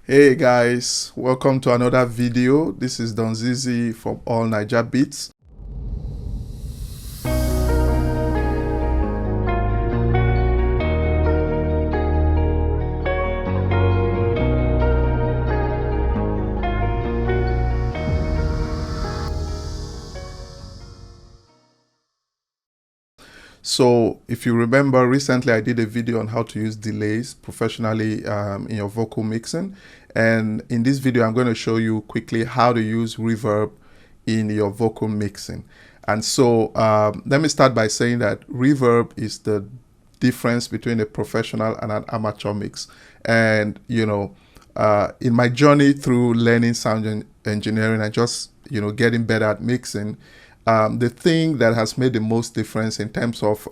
Hey guys, welcome to another video. This is Don Zizi from Allnaijabeats. So if you remember, recently I did a video on how to use delays professionally in your vocal mixing. And in this video, I'm going to show you quickly how to use reverb in your vocal mixing. And so let me start by saying that reverb is the difference between a professional and an amateur mix. And, in my journey through learning sound engineering and just, getting better at mixing, the thing that has made the most difference in terms of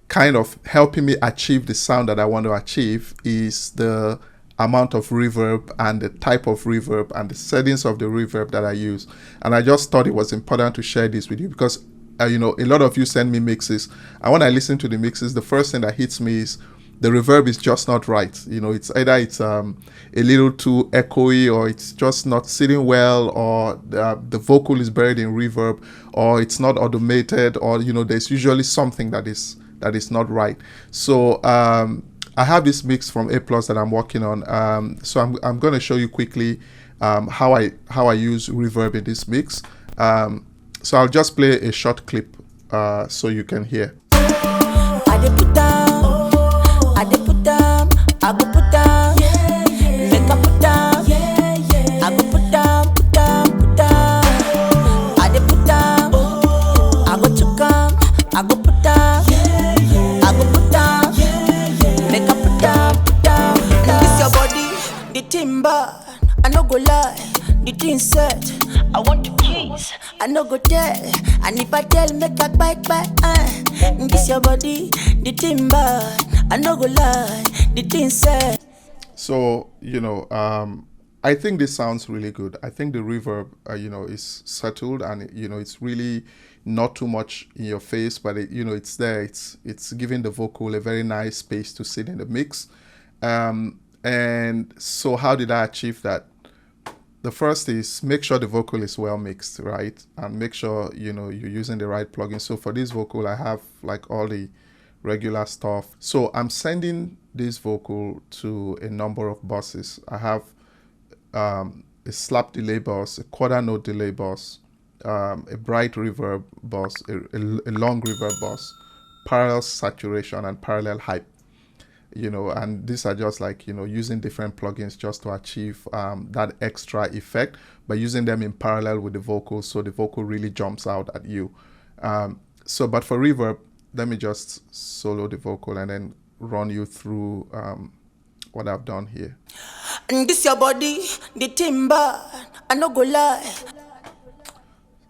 kind of helping me achieve the sound that I want to achieve is the amount of reverb and the type of reverb and the settings of the reverb that I use. And I just thought it was important to share this with you because, a lot of you send me mixes. And when I listen to the mixes, the first thing that hits me is the reverb is just not right. It's either it's a little too echoey, or it's just not sitting well, or the vocal is buried in reverb, or it's not automated, or there's usually something that is not right. So I have this mix from A Plus that I'm working on. So I'm going to show you quickly how I use reverb in this mix. So I'll just play a short clip so you can hear. I go put down, make I put down, I go put down, put down. I dey put down, I go to come, I go put down, I go put down, make I put down. This your body, the timber, I no go lie, the thing set. I want to kiss, I no go tell, and if I tell, make I bite. This your body, the timber, I no go lie, the thing said. So, I think this sounds really good. I think the reverb, is settled, and it's really not too much in your face, but it's there. It's giving the vocal a very nice space to sit in the mix. And so how did I achieve that? The first is make sure the vocal is well mixed, right? And make sure, you're using the right plugin. So for this vocal, I have like all the regular stuff. So I'm sending this vocal to a number of buses. I have a slap delay bus, a quarter note delay bus, a bright reverb bus, a long reverb bus, parallel saturation, and parallel hype. And these are just like, using different plugins just to achieve that extra effect by using them in parallel with the vocal, so the vocal really jumps out at you. But for reverb, let me just solo the vocal and then run you through what I've done here. And this your body, the timber, I no go lie.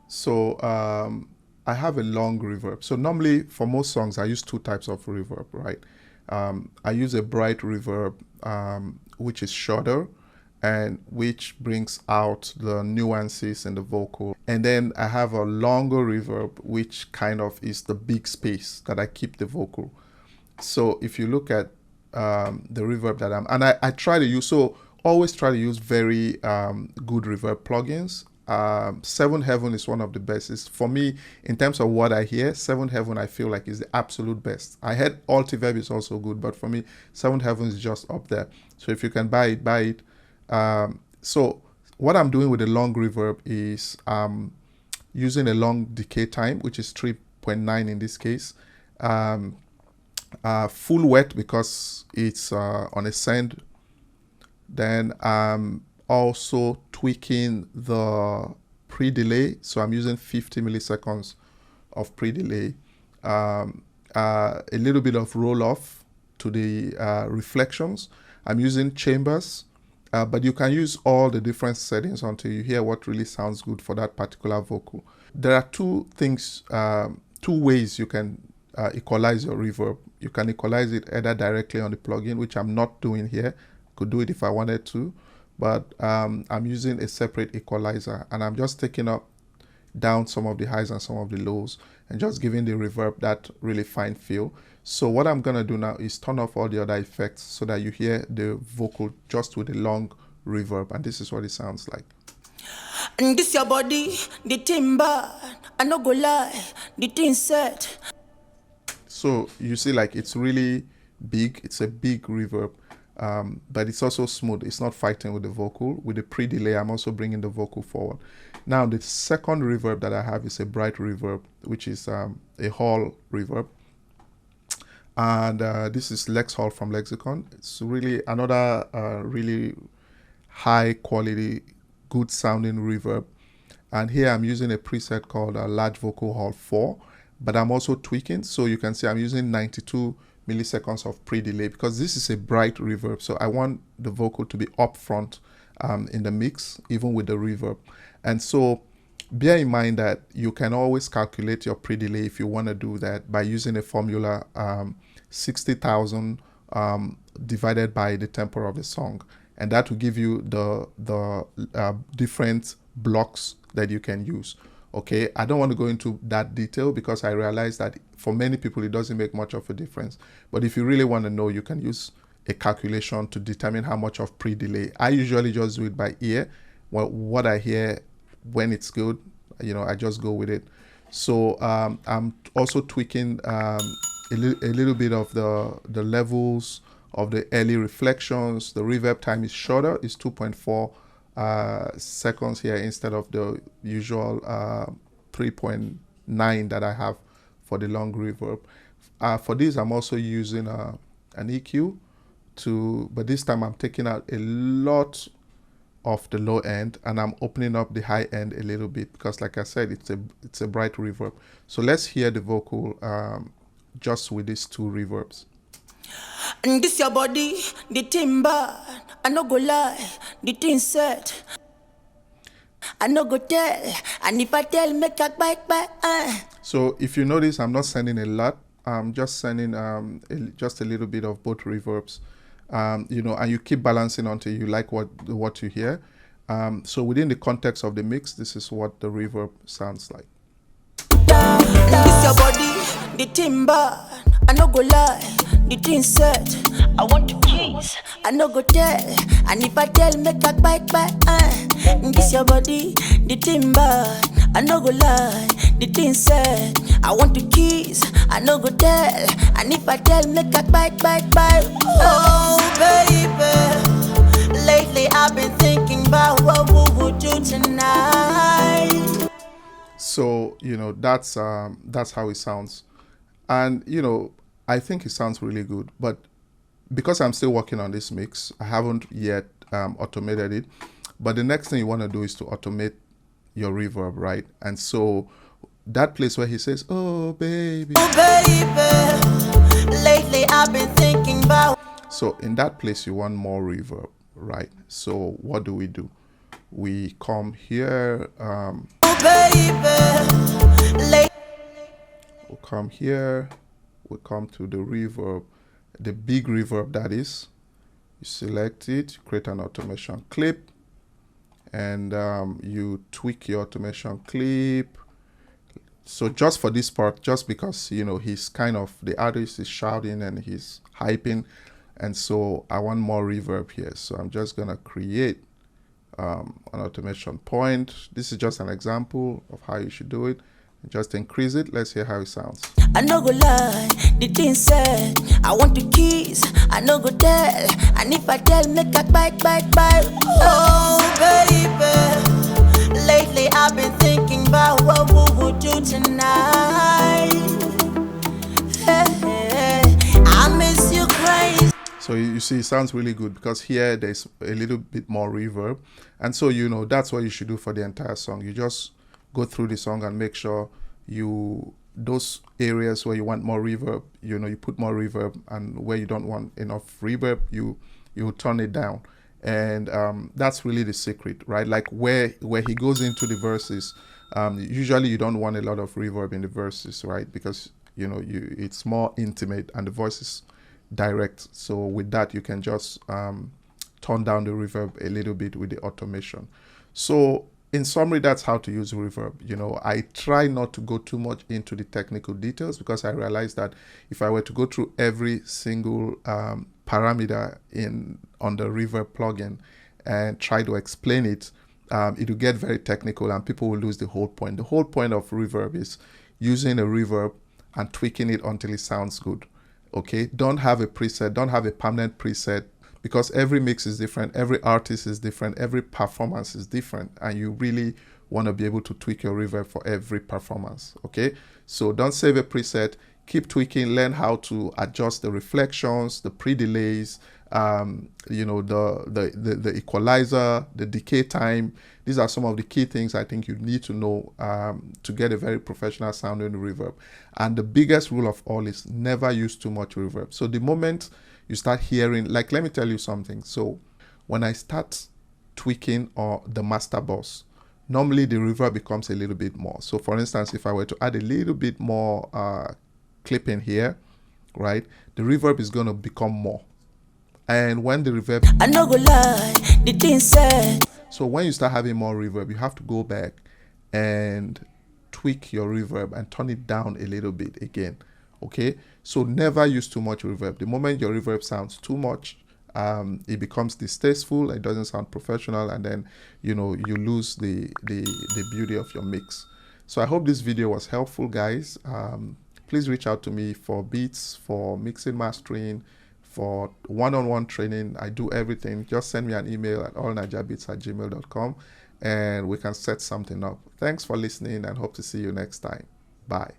So I have a long reverb. So normally for most songs, I use two types of reverb, right? I use a bright reverb, which is shorter and which brings out the nuances in the vocal. And then I have a longer reverb, which kind of is the big space that I keep the vocal. So if you look at the reverb that I try to use, so always try to use very good reverb plugins. Seventh Heaven is one of the best. It's, for me, in terms of what I hear, Seventh Heaven I feel like is the absolute best. I heard Altiverb is also good, but for me, Seventh Heaven is just up there. So if you can buy it, buy it. So what I'm doing with the long reverb is using a long decay time, which is 3.9 in this case. Full wet because it's on a send. Then also tweaking the pre-delay, so I'm using 50 milliseconds of pre-delay, a little bit of roll-off to the reflections. I'm using chambers, but you can use all the different settings until you hear what really sounds good for that particular vocal. There are two ways you can equalize your reverb. You can equalize it either directly on the plugin, which I'm not doing here. Could do it if I wanted to, but I'm using a separate equalizer, and I'm just taking down some of the highs and some of the lows and just giving the reverb that really fine feel. So what I'm gonna do now is turn off all the other effects so that you hear the vocal just with a long reverb, and this is what it sounds like. And this your body, the timber, I no go lie, the thing set. So you see, like, it's really big. It's a big reverb, but it's also smooth. It's not fighting with the vocal. With the pre-delay, I'm also bringing the vocal forward. Now, the second reverb that I have is a bright reverb, which is a hall reverb. And this is Lex Hall from Lexicon. It's really another really high quality, good sounding reverb. And here I'm using a preset called Large Vocal Hall 4, but I'm also tweaking. So you can see I'm using 92 milliseconds of pre-delay because this is a bright reverb. So I want the vocal to be up front in the mix, even with the reverb. And so bear in mind that you can always calculate your pre-delay if you want to do that by using a formula 60,000 divided by the tempo of the song, and that will give you the different blocks that you can use. Okay, I don't want to go into that detail because I realize that for many people it doesn't make much of a difference, but if you really want to know, you can use a calculation to determine how much of pre-delay. I usually just do it by ear. Well, what I hear when it's good, I just go with it. So I'm also tweaking a little bit of the levels of the early reflections. The reverb time is shorter. It's 2.4 seconds here instead of the usual 3.9 that I have for the long reverb. For this, I'm also using an EQ but this time I'm taking out a lot of the low end and I'm opening up the high end a little bit because, like I said, it's a bright reverb. So let's hear the vocal just with these two reverbs. And this your body, the timber, I no go lie, the thing set. I no go tell, and if I tell, make a bite back. So if you notice, I'm not sending a lot. I'm just sending just a little bit of both reverbs, and you keep balancing until you like what you hear. So within the context of the mix, this is what the reverb sounds like. This your body, the timber, I no go lie, the thing set. I want to kiss, I no go tell, and if I tell, make a bite back. This your body, the timber, I no go lie, the thing set. I want to kiss, I no go tell, and if I tell, make a bite. Oh baby, lately I've been thinking about what we would do tonight. So that's how it sounds, and I think it sounds really good. But because I'm still working on this mix, I haven't yet automated it. But the next thing you want to do is to automate your reverb, right? And so that place where he says, "Oh baby, lately I've been thinking about." So in that place you want more reverb, right? So what do? We come here. We'll come here. We'll come to the reverb, the big reverb that is. You select it, create an automation clip, and you tweak your automation clip. So just for this part, just because he's kind of, the artist is shouting and he's hyping, and so I want more reverb here. So I'm just gonna create an automation point. This is just an example of how you should do it. Just increase it. Let's hear how it sounds. I no go lie, the thing said. I want to kiss, I no go tell, and if I tell, make a bite. Oh baby, lately I've been thinking about what we would do tonight. Hey, I miss you crazy. So you see, it sounds really good because here there's a little bit more reverb, and so that's what you should do for the entire song. You just go through the song and make sure those areas where you want more reverb, you put more reverb, and where you don't want enough reverb, you turn it down. And that's really the secret, right? Like where he goes into the verses, usually you don't want a lot of reverb in the verses, right? Because it's more intimate and the voice is direct. So with that, you can just turn down the reverb a little bit with the automation. So in summary, that's how to use Reverb. You know, I try not to go too much into the technical details because I realize that if I were to go through every single parameter on the Reverb plugin and try to explain it, it will get very technical and people will lose the whole point. The whole point of Reverb is using a reverb and tweaking it until it sounds good. Okay, don't have a preset, don't have a permanent preset, because every mix is different, every artist is different, every performance is different, and you really want to be able to tweak your reverb for every performance. Okay, so don't save a preset, keep tweaking, learn how to adjust the reflections, the pre-delays, you know, the equalizer, the decay time. These are some of the key things I think you need to know to get a very professional sounding reverb. And the biggest rule of all is never use too much reverb. So the moment you start hearing, like, let me tell you something. So when I start tweaking or the master boss, normally the reverb becomes a little bit more. So for instance, if I were to add a little bit more clipping here, right, the reverb is going to become more. And when the reverb, I no go lie, the thing said. So when you start having more reverb, you have to go back and tweak your reverb and turn it down a little bit again. Okay, so never use too much reverb. The moment your reverb sounds too much, it becomes distasteful, it doesn't sound professional, and then, you know, you lose the beauty of your mix. So I hope this video was helpful, guys. Please reach out to me for beats, for mixing, mastering, for one-on-one training. I do everything. Just send me an email at allnaijabeats@gmail.com and we can set something up. Thanks for listening and hope to see you next time. Bye.